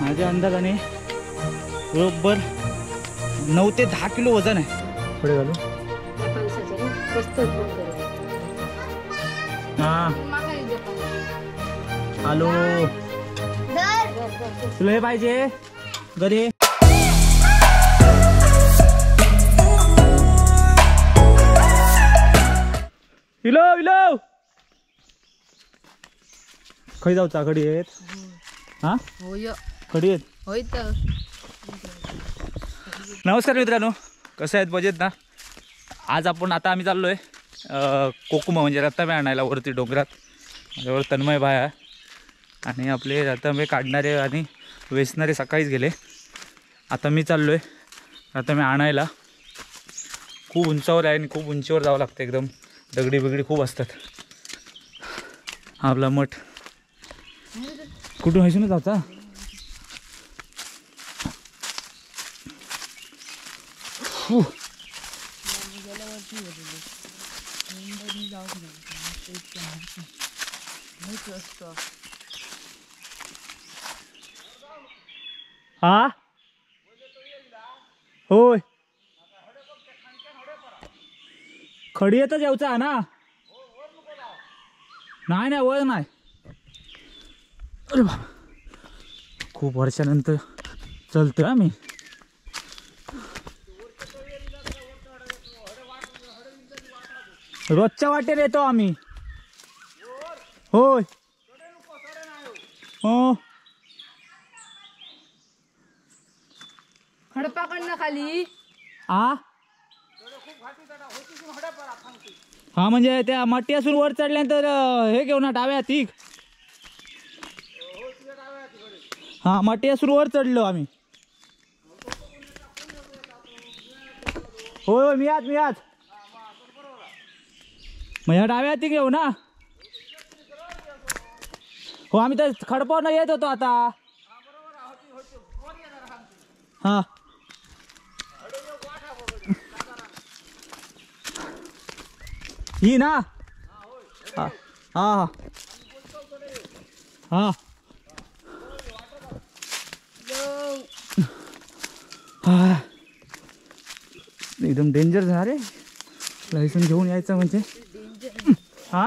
माझ्या अंदाजाने बरोबर 9 ते 10 किलो वजन आहे. पुढे घालू. हा हॅलो तुला हे पाहिजे घरी. हिलो हिलो खै जाऊचा खडी आहेत. हा खडी आहेत. नमस्कार मित्रांनो, कसं आहेत मजेत ना. आज आता आम्ही चाललोय कोकुमा म्हणजे रतांबे आणायला वरती डोंगरात. माझ्यावर तन्मय भाई आहे आणि आपले रतांबे काढणारे आणि वेचणारे सकाळीच गेले. आता मी चाललोय रतांबे आणायला. खूप उंचावर आहे आणि खूप उंचीवर जावं लागतं. एकदम दगडी बिगडी खूप असतात. हा आपला मठ कुठून व्हायचं ना जायचा. हा होय खडी येतच यावचा ना. नाही नाही वर नाही. अरे बाबा खूप वर्षानंतर चलतोय आम्ही. रोजच्या वाटेर येतो आम्ही. होय हो हडपाकडनं खाली. हा म्हणजे त्या मट्टी असून वर चढल्यानंतर हे घेऊ ना डाव्या हाती. हा मट्टी असून वर चढलो आम्ही. होय मी आज मग ह्या डाव्या हाती घेऊ ना. हो आम्ही तर खडपावरनं येत होतो आता. हा ही ना. हा हा हा हा एकदम डेंजर झाला रे. लायसन घेऊन यायचं म्हणजे. हा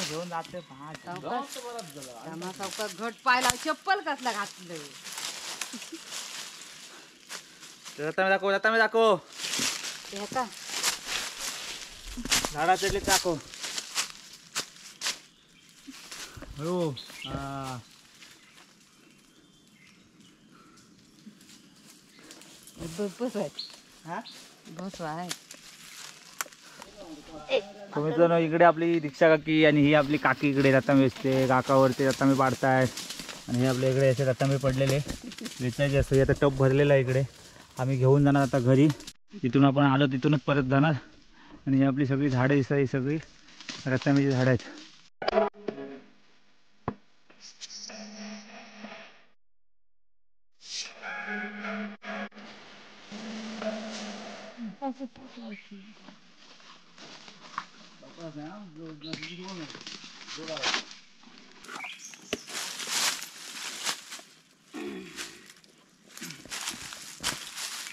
घेऊन जाते. घट पायला चप्पल कसला घातलं. रतांबे दाखव. झाडा चढले दाखव. हो मित्रांनो इकडे आपली दीक्षा काकी आणि ही आपली काकी इकडे रतांबे वेचते. काकावरती रतांबे पाडतायत आणि हे आपल्या इकडे असे रतांबे पडलेले वेचायचे असते. आता टप भरलेला आहे इकडे. आम्ही घेऊन जाणार आता घरी. तिथून आपण आलो तिथूनच परत जाणार. आणि ही आपली सगळी झाडं दिसतात. ही सगळी रतांब्याची झाडं आहेत.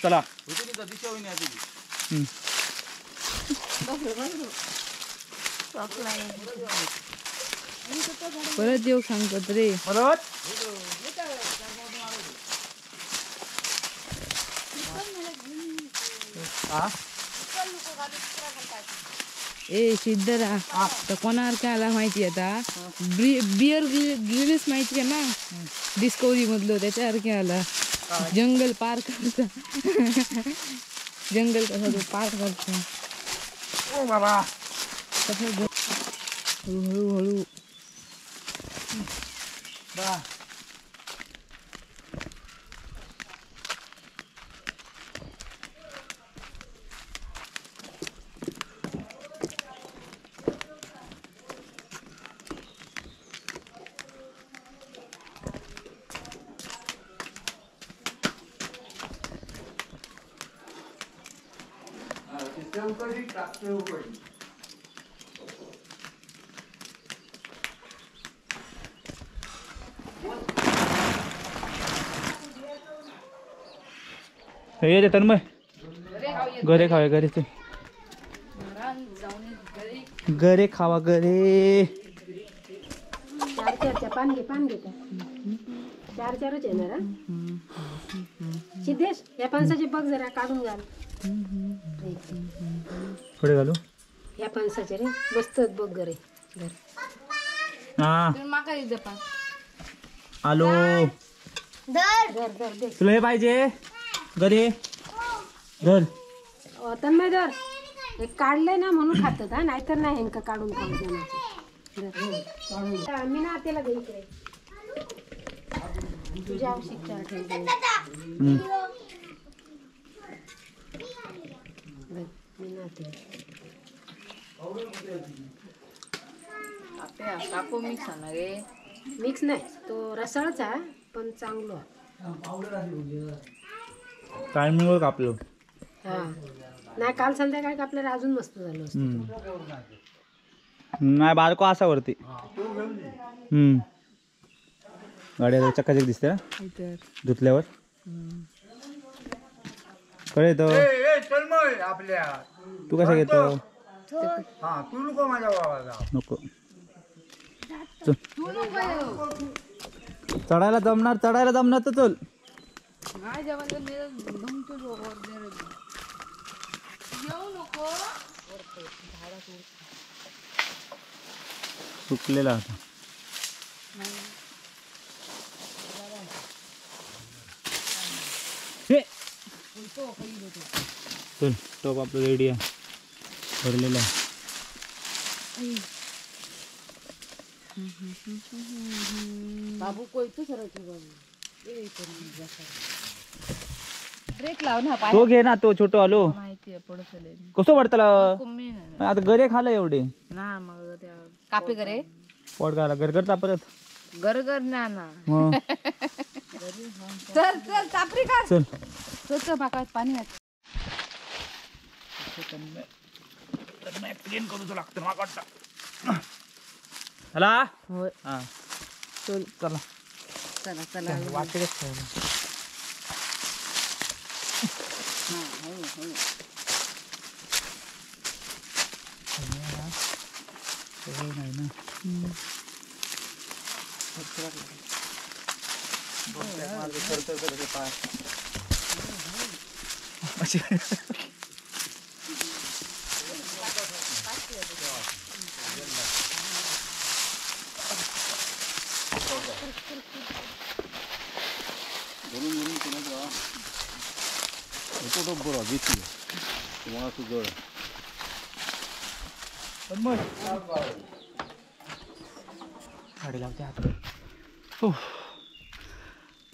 चला परत येऊ सांगत रे. परत ए सिद्धरा तर कोणावर काय आला माहिती आता. बिअर ग्रिल्स माहिती आहे ना डिस्कवरी मधलं. त्याच्यावर आला जंगल पार करता. जंगल कसा तो पार करता. बाबा कसं हळूहळू ये रे तन्मय घरे खावे घरे ते घरे खावा घरे. चार पान घे का चारच येणार हा. सिद्धेश या फणसाचे बघ जरा काढून घाल. पुढे घालू या फणसाचे रे मस्त बघ घरे घर. हा माका इथं पण आलो. धर धर दे तुला हे पाहिजे घरे धर. तन्मय धर. हे काढलंय ना म्हणून खातात हा, नाहीतर नाही हेंका काढून खाऊ देण्याची. मी ना त्याला घे इकडे तुझ्या आवश्यकता ठेवते. मी ना ते कापू मिक्स ना रे. मिक्स नाही तो रसाळच आहे पण चांगलो. टायमिंगवर कापलो. हा नाही काल संध्याकाळी आपल्याला अजून मस्त झालं असतं. नाही बारको असा वरती. गाड्या चक्काचक दिसते धुतल्यावर कळे तो. तू कसा घेतो नको चढायला जमणार तर चल. सुकलेला होता. चल टॉप आपलं रेडी आहे भरलेला आहे. बाबू कोयतो सरच ब्रेक लाव ना. तो घे ना तो छोटो आलो माहिती पडत कसं वाटतं आता गरे खाला एवढे ना मग त्या कापे करे पोट घाला गरगरता परत गरगर ना ना. मग चल चल चापरी का चल चल भाकात पाणी आहे. करू लागतं मला वाटतं. चला होय हा चल चला चला चला वाटेच ठेवलं. नाही ना गाडी लावते आता.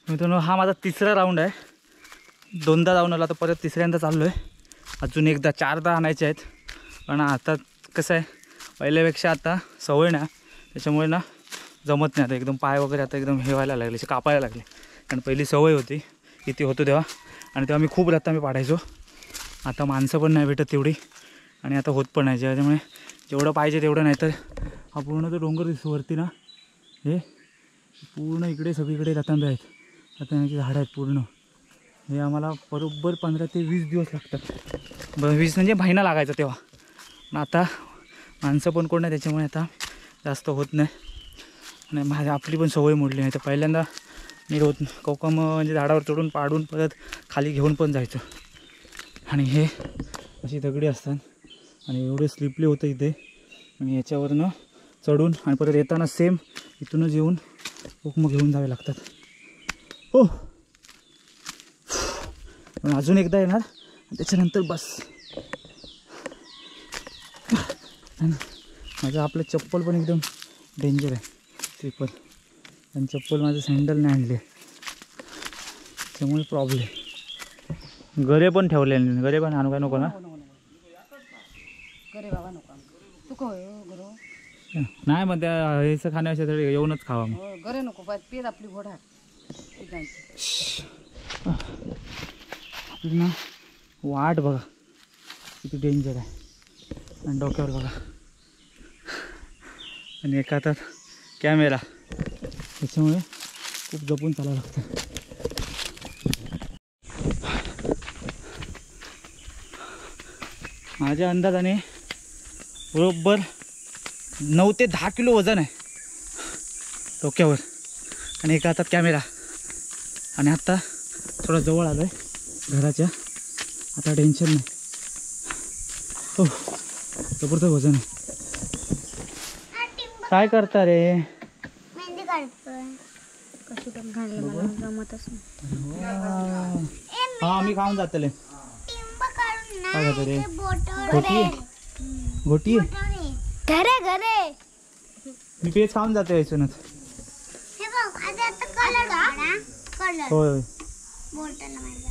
मित्रांनो हा माझा तिसरा राऊंड आहे. दोनदा जाऊन आला तर परत तिसऱ्यांदा चाललो आहे. अजून एकदा 4दा आणायचे आहेत. पण आता कसं आहे पहिल्यापेक्षा आता सवय ना त्याच्यामुळे ना जमत नाही. आता एकदम पाय वगैरे आता एकदम हे व्हायला लागले कापायला लागले. कारण पहिली सवय होती किती होतो तेव्हा आणि तेव्हा मी खूप रत्ता पाडायचो. आता माणसं पण नाही भेटत तेवढी आणि आता होत पण नाही. त्याच्यामुळे जेवढं पाहिजे तेवढं नाही तर हा पूर्ण तो डोंगर दिसतो वरती ना हे पूर्ण इकडे सगळीकडे रतांबे आहेत. रतांब्याची झाडं आहेत पूर्ण. हे आम्हाला बरोबर 15 ते 20 दिवस लागतात. 20 म्हणजे महिना लागायचा तेव्हा. पण आता माणसं पण कोण नाही त्याच्यामुळे आता जास्त होत नाही. आणि माझ्या आपली पण सवय मोडली नाही. तर पहिल्यांदा मी रोज कोकम म्हणजे झाडावर चढून पाडून परत खाली घेऊन पण जायचो. आणि हे अशी दगडी असतात आणि एवढे स्लिपली होतं इथे. आणि याच्यावरनं चढून आणि परत येताना सेम इथूनच येऊन कोकम घेऊन जावे लागतात. हो पण अजून एकदा येणार त्याच्यानंतर बस. माझं आपलं चप्पल पण एकदम डेंजर आहे स्लीपर. आणि चप्पल माझं सँडल नाही आणले त्यामुळे प्रॉब्लेम. गरे पण ठेवले गरे पण आणू काय नको ना. करे बाबा नको तू काय गरो नाही मग त्या हेच खाण्यापेक्षा तरी येऊनच खावा मग. गरे नको पेत आपली घोडा आपली ना वाट बघा किती डेंजर आहे. आणि डोक्यावर बघा आणि एका हातात कॅमेरा, त्याच्यामुळे खूप जपून चालावं लागतं. माझ्या अंदाजाने बरोबर 9 ते 10 किलो वजन आहे डोक्यावर आणि एका हातात कॅमेरा. आणि आत्ता थोडा जवळ आलो आहे घराच्या, आता टेन्शन नाही. हो जबरदस्त वजन आहे. काय करता रे? मेहंदी काढतोय. कशी पण काढलं मला जमतच नाही. हा मी खाऊन जातले. टिंब काढून काय खातो रे? बोटवर घोटी घोटी घरे घरे. मी पेज खाऊन जाते याच्यानंच. हे बघ आता कलर काढा. कलर होय बोटाला माझ्या